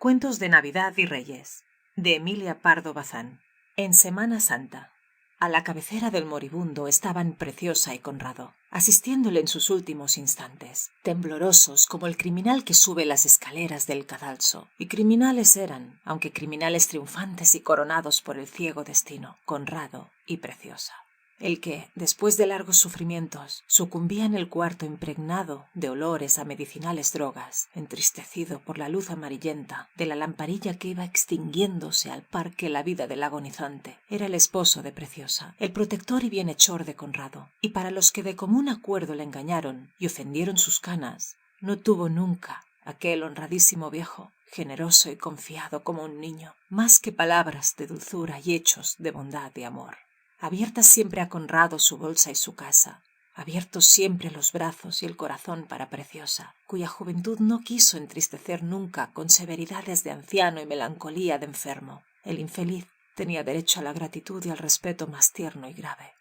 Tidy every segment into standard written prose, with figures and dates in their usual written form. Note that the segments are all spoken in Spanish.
Cuentos de Navidad y Reyes, de Emilia Pardo Bazán. En Semana Santa. A la cabecera del moribundo estaban Preciosa y Conrado, asistiéndole en sus últimos instantes, temblorosos como el criminal que sube las escaleras del cadalso. Y criminales eran, aunque criminales triunfantes y coronados por el ciego destino, Conrado y Preciosa. El que, después de largos sufrimientos, sucumbía en el cuarto impregnado de olores a medicinales drogas, entristecido por la luz amarillenta de la lamparilla que iba extinguiéndose al par que la vida del agonizante, era el esposo de Preciosa, el protector y bienhechor de Conrado, y para los que de común acuerdo le engañaron y ofendieron sus canas, no tuvo nunca aquel honradísimo viejo, generoso y confiado como un niño, más que palabras de dulzura y hechos de bondad y amor. Abierta siempre a Conrado su bolsa y su casa, abiertos siempre los brazos y el corazón para Preciosa, cuya juventud no quiso entristecer nunca con severidades de anciano y melancolía de enfermo. El infeliz tenía derecho a la gratitud y al respeto más tierno y grave,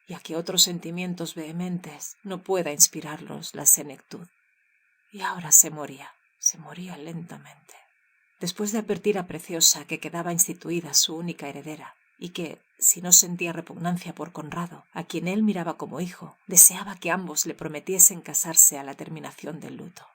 y a que otros sentimientos vehementes no pueda inspirarlos la senectud. Y ahora se moría lentamente. Después de advertir a Preciosa que quedaba instituida su única heredera, y que, si no sentía repugnancia por Conrado, a quien él miraba como hijo, deseaba que ambos le prometiesen casarse a la terminación del luto.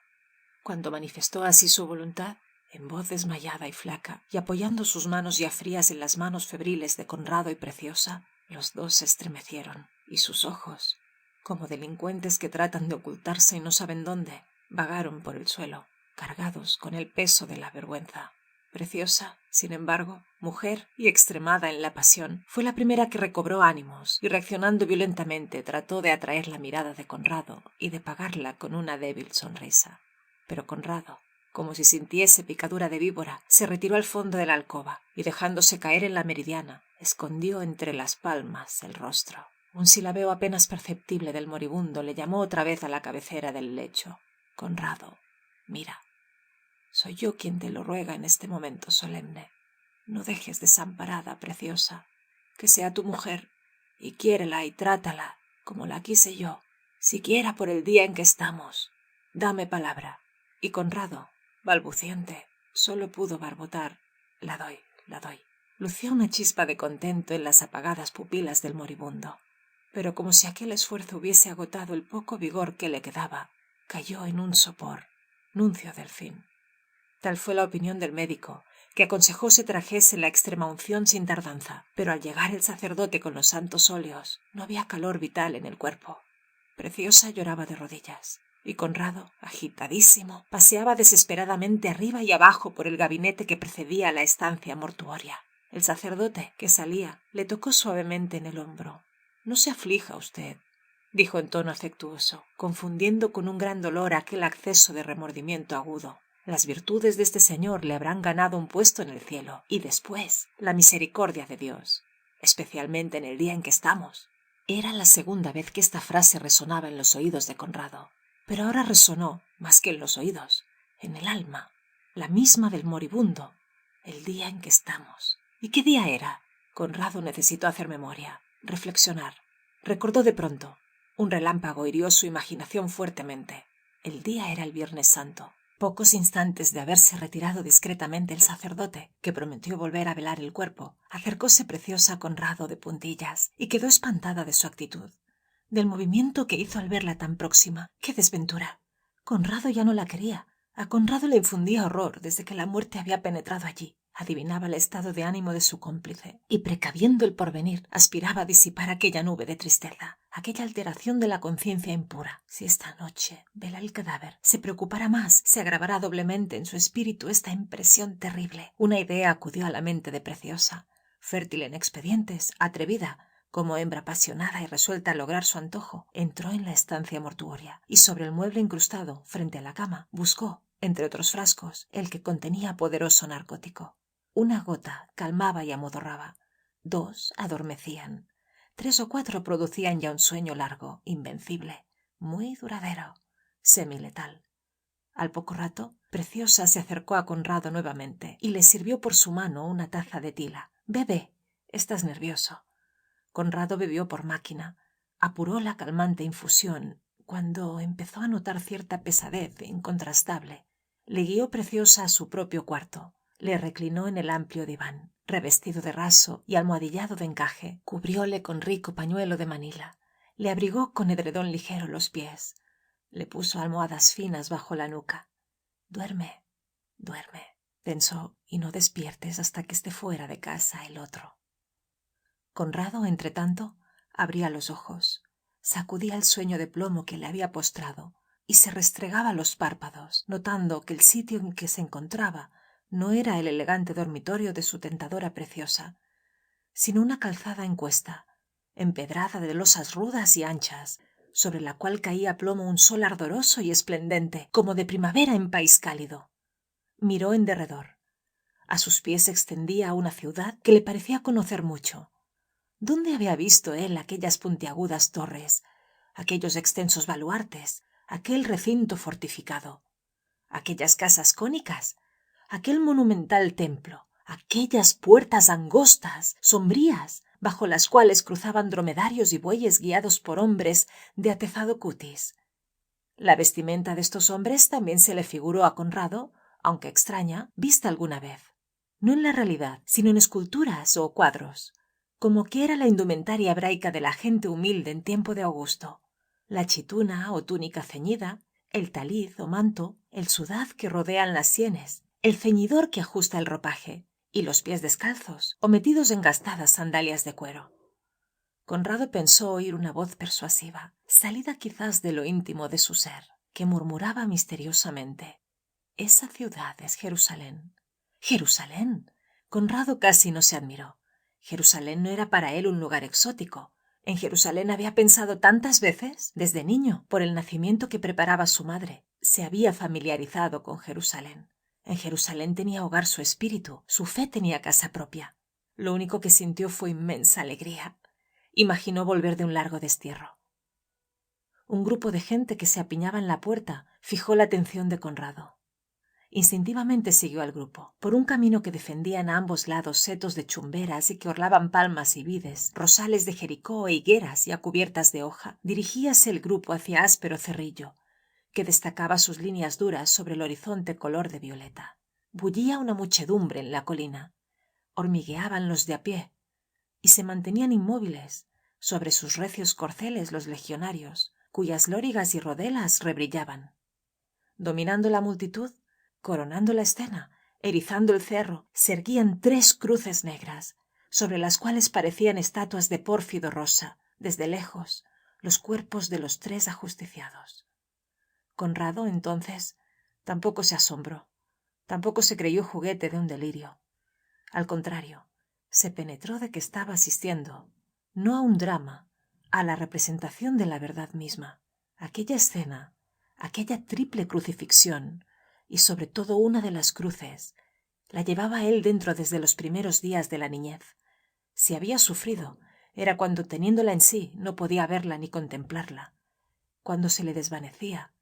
Cuando manifestó así su voluntad, en voz desmayada y flaca, y apoyando sus manos ya frías en las manos febriles de Conrado y Preciosa, los dos se estremecieron, y sus ojos, como delincuentes que tratan de ocultarse y no saben dónde, vagaron por el suelo, cargados con el peso de la vergüenza. Preciosa, sin embargo, mujer y extremada en la pasión, fue la primera que recobró ánimos y, reaccionando violentamente, trató de atraer la mirada de Conrado y de pagarla con una débil sonrisa. Pero Conrado, como si sintiese picadura de víbora, se retiró al fondo de la alcoba y, dejándose caer en la meridiana, escondió entre las palmas el rostro. Un silabeo apenas perceptible del moribundo le llamó otra vez a la cabecera del lecho. Conrado, mira. Soy yo quien te lo ruega en este momento solemne. No dejes desamparada, Preciosa. Que sea tu mujer, y quiérela y trátala como la quise yo, siquiera por el día en que estamos. Dame palabra. Y Conrado, balbuciente, solo pudo barbotar: la doy, la doy. Lucía una chispa de contento en las apagadas pupilas del moribundo, pero como si aquel esfuerzo hubiese agotado el poco vigor que le quedaba, cayó en un sopor, nuncio del fin. Tal fue la opinión del médico, que aconsejó se trajese la extremaunción sin tardanza, pero al llegar el sacerdote con los santos óleos, no había calor vital en el cuerpo. Preciosa lloraba de rodillas, y Conrado, agitadísimo, paseaba desesperadamente arriba y abajo por el gabinete que precedía a la estancia mortuoria. El sacerdote, que salía, le tocó suavemente en el hombro. «No se aflija usted», dijo en tono afectuoso, confundiendo con un gran dolor aquel acceso de remordimiento agudo. Las virtudes de este señor le habrán ganado un puesto en el cielo, y después la misericordia de Dios, especialmente en el día en que estamos. Era la segunda vez que esta frase resonaba en los oídos de Conrado, pero ahora resonó, más que en los oídos, en el alma, la misma del moribundo, el día en que estamos. ¿Y qué día era? Conrado necesitó hacer memoria, reflexionar. Recordó de pronto. Un relámpago hirió su imaginación fuertemente. El día era el Viernes Santo. Pocos instantes de haberse retirado discretamente el sacerdote, que prometió volver a velar el cuerpo, acercóse Preciosa a Conrado de puntillas y quedó espantada de su actitud, del movimiento que hizo al verla tan próxima. ¡Qué desventura! Conrado ya no la quería. A Conrado le infundía horror desde que la muerte había penetrado allí. Adivinaba el estado de ánimo de su cómplice y, precaviendo el porvenir, aspiraba a disipar aquella nube de tristeza, aquella alteración de la conciencia impura. Si esta noche vela el cadáver, se preocupará más, se agravará doblemente en su espíritu esta impresión terrible. Una idea acudió a la mente de Preciosa, fértil en expedientes, atrevida, como hembra apasionada y resuelta a lograr su antojo. Entró en la estancia mortuoria y, sobre el mueble incrustado, frente a la cama, buscó, entre otros frascos, el que contenía poderoso narcótico. Una gota calmaba y amodorraba, 2 adormecían, 3 o 4 producían ya un sueño largo, invencible, muy duradero, semiletal. Al poco rato, Preciosa se acercó a Conrado nuevamente y le sirvió por su mano una taza de tila. «Bebe, estás nervioso». Conrado bebió por máquina, apuró la calmante infusión, cuando empezó a notar cierta pesadez incontrastable. Le guió Preciosa a su propio cuarto. Le reclinó en el amplio diván, revestido de raso y almohadillado de encaje. Cubrióle con rico pañuelo de Manila. Le abrigó con edredón ligero los pies. Le puso almohadas finas bajo la nuca. Duerme, duerme, pensó, y no despiertes hasta que esté fuera de casa el otro. Conrado, entretanto, abría los ojos, sacudía el sueño de plomo que le había postrado y se restregaba los párpados, notando que el sitio en que se encontraba no era el elegante dormitorio de su tentadora Preciosa, sino una calzada en cuesta, empedrada de losas rudas y anchas, sobre la cual caía a plomo un sol ardoroso y esplendente, como de primavera en país cálido. Miró en derredor. A sus pies se extendía una ciudad que le parecía conocer mucho. ¿Dónde había visto él aquellas puntiagudas torres, aquellos extensos baluartes, aquel recinto fortificado, aquellas casas cónicas, aquel monumental templo, aquellas puertas angostas, sombrías, bajo las cuales cruzaban dromedarios y bueyes guiados por hombres de atezado cutis? La vestimenta de estos hombres también se le figuró a Conrado, aunque extraña, vista alguna vez. No en la realidad, sino en esculturas o cuadros, como que era la indumentaria hebraica de la gente humilde en tiempo de Augusto. La chituna o túnica ceñida, el taliz o manto, el sudaz que rodean las sienes, el ceñidor que ajusta el ropaje, y los pies descalzos o metidos en gastadas sandalias de cuero. Conrado pensó oír una voz persuasiva, salida quizás de lo íntimo de su ser, que murmuraba misteriosamente: «Esa ciudad es Jerusalén». «¿Jerusalén?». Conrado casi no se admiró. Jerusalén no era para él un lugar exótico. En Jerusalén había pensado tantas veces, desde niño, por el nacimiento que preparaba su madre. Se había familiarizado con Jerusalén. En Jerusalén tenía hogar su espíritu, su fe tenía casa propia. Lo único que sintió fue inmensa alegría. Imaginó volver de un largo destierro. Un grupo de gente que se apiñaba en la puerta fijó la atención de Conrado. Instintivamente siguió al grupo. Por un camino que defendían a ambos lados setos de chumberas y que orlaban palmas y vides, rosales de Jericó e higueras ya cubiertas de hoja, dirigíase el grupo hacia áspero Cerrillo, que destacaba sus líneas duras sobre el horizonte color de violeta. Bullía una muchedumbre en la colina. Hormigueaban los de a pie y se mantenían inmóviles sobre sus recios corceles los legionarios, cuyas lorigas y rodelas rebrillaban. Dominando la multitud, coronando la escena, erizando el cerro, se erguían 3 cruces negras, sobre las cuales parecían estatuas de pórfido rosa, desde lejos, los cuerpos de los 3 ajusticiados. Conrado, entonces, tampoco se asombró, tampoco se creyó juguete de un delirio. Al contrario, se penetró de que estaba asistiendo, no a un drama, a la representación de la verdad misma. Aquella escena, aquella triple crucifixión, y sobre todo una de las cruces, la llevaba él dentro desde los primeros días de la niñez. Si había sufrido, era cuando teniéndola en sí no podía verla ni contemplarla, cuando se le desvanecía,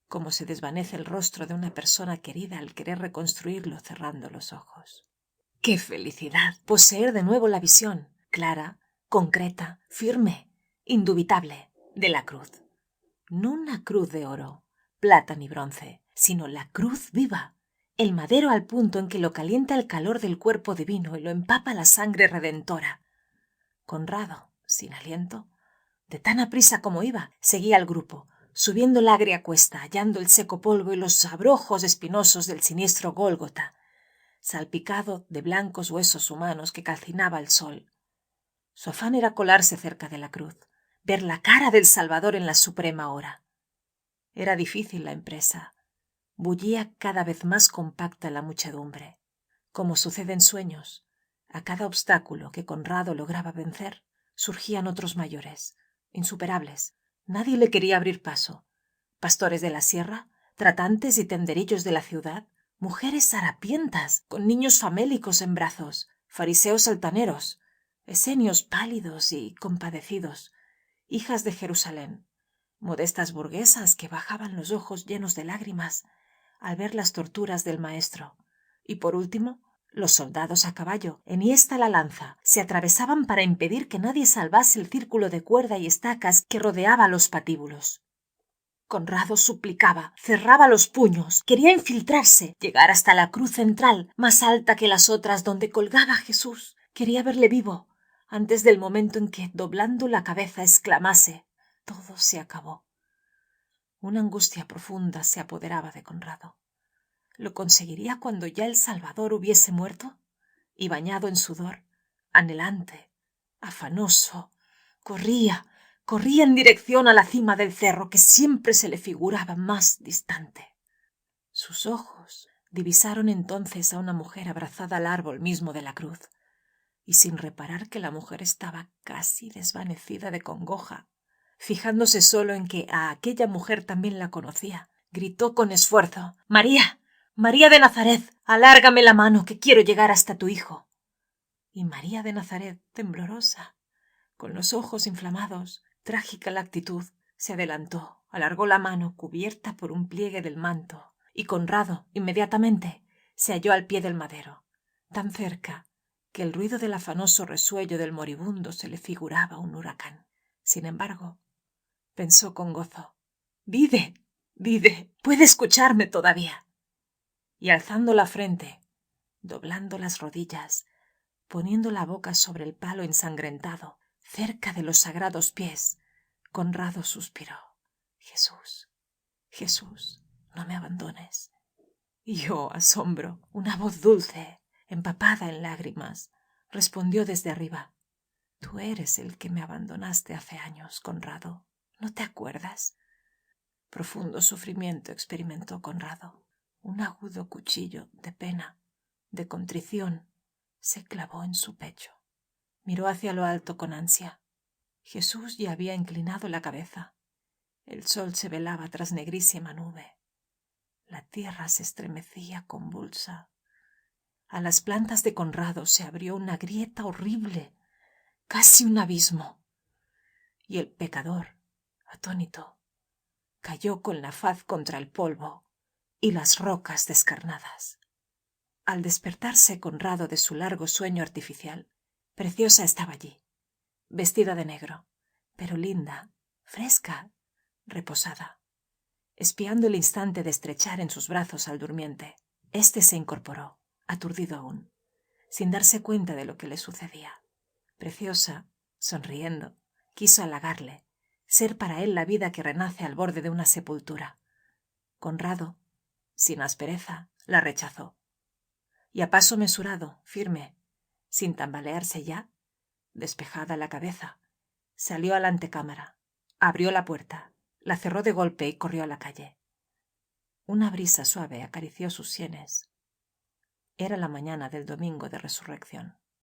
como se desvanece el rostro de una persona querida al querer reconstruirlo cerrando los ojos. ¡Qué felicidad! Poseer de nuevo la visión, clara, concreta, firme, indubitable, de la cruz. No una cruz de oro, plata ni bronce, sino la cruz viva, el madero al punto en que lo calienta el calor del cuerpo divino y lo empapa la sangre redentora. Conrado, sin aliento, de tan aprisa como iba, seguía al grupo, subiendo la agria cuesta, hallando el seco polvo y los abrojos espinosos del siniestro Gólgota, salpicado de blancos huesos humanos que calcinaba el sol. Su afán era colarse cerca de la cruz, ver la cara del Salvador en la suprema hora. Era difícil la empresa. Bullía cada vez más compacta la muchedumbre. Como sucede en sueños, a cada obstáculo que Conrado lograba vencer, surgían otros mayores, insuperables. Nadie le quería abrir paso. Pastores de la sierra, tratantes y tenderillos de la ciudad, mujeres harapientas, con niños famélicos en brazos, fariseos altaneros, esenios pálidos y compadecidos, hijas de Jerusalén, modestas burguesas que bajaban los ojos llenos de lágrimas al ver las torturas del maestro, y por último, los soldados a caballo, enhiesta la lanza, se atravesaban para impedir que nadie salvase el círculo de cuerda y estacas que rodeaba los patíbulos. Conrado suplicaba, cerraba los puños, quería infiltrarse, llegar hasta la cruz central, más alta que las otras donde colgaba Jesús. Quería verle vivo, antes del momento en que, doblando la cabeza, exclamase: «Todo se acabó». Una angustia profunda se apoderaba de Conrado. ¿Lo conseguiría cuando ya el Salvador hubiese muerto? Y bañado en sudor, anhelante, afanoso, corría en dirección a la cima del cerro que siempre se le figuraba más distante. Sus ojos divisaron entonces a una mujer abrazada al árbol mismo de la cruz, y sin reparar que la mujer estaba casi desvanecida de congoja, fijándose solo en que a aquella mujer también la conocía, gritó con esfuerzo: «María, María de Nazaret, alárgame la mano, que quiero llegar hasta tu hijo». Y María de Nazaret, temblorosa, con los ojos inflamados, trágica la actitud, se adelantó, alargó la mano cubierta por un pliegue del manto, y Conrado, inmediatamente, se halló al pie del madero, tan cerca que el ruido del afanoso resuello del moribundo se le figuraba un huracán. Sin embargo, pensó con gozo: «Vive, vive, puede escucharme todavía». Y alzando la frente, doblando las rodillas, poniendo la boca sobre el palo ensangrentado, cerca de los sagrados pies, Conrado suspiró: «Jesús, Jesús, no me abandones». Y asombro, una voz dulce, empapada en lágrimas, respondió desde arriba: «Tú eres el que me abandonaste hace años, Conrado. ¿No te acuerdas?». Profundo sufrimiento experimentó Conrado. Un agudo cuchillo de pena, de contrición, se clavó en su pecho. Miró hacia lo alto con ansia. Jesús ya había inclinado la cabeza. El sol se velaba tras negrísima nube. La tierra se estremecía convulsa. A las plantas de Conrado se abrió una grieta horrible, casi un abismo. Y el pecador, atónito, cayó con la faz contra el polvo y las rocas descarnadas. Al despertarse Conrado de su largo sueño artificial, Preciosa estaba allí, vestida de negro, pero linda, fresca, reposada. Espiando el instante de estrechar en sus brazos al durmiente, éste se incorporó, aturdido aún, sin darse cuenta de lo que le sucedía. Preciosa, sonriendo, quiso halagarle, ser para él la vida que renace al borde de una sepultura. Conrado, sin aspereza, la rechazó. Y a paso mesurado, firme, sin tambalearse ya, despejada la cabeza, salió a la antecámara, abrió la puerta, la cerró de golpe y corrió a la calle. Una brisa suave acarició sus sienes. Era la mañana del domingo de resurrección.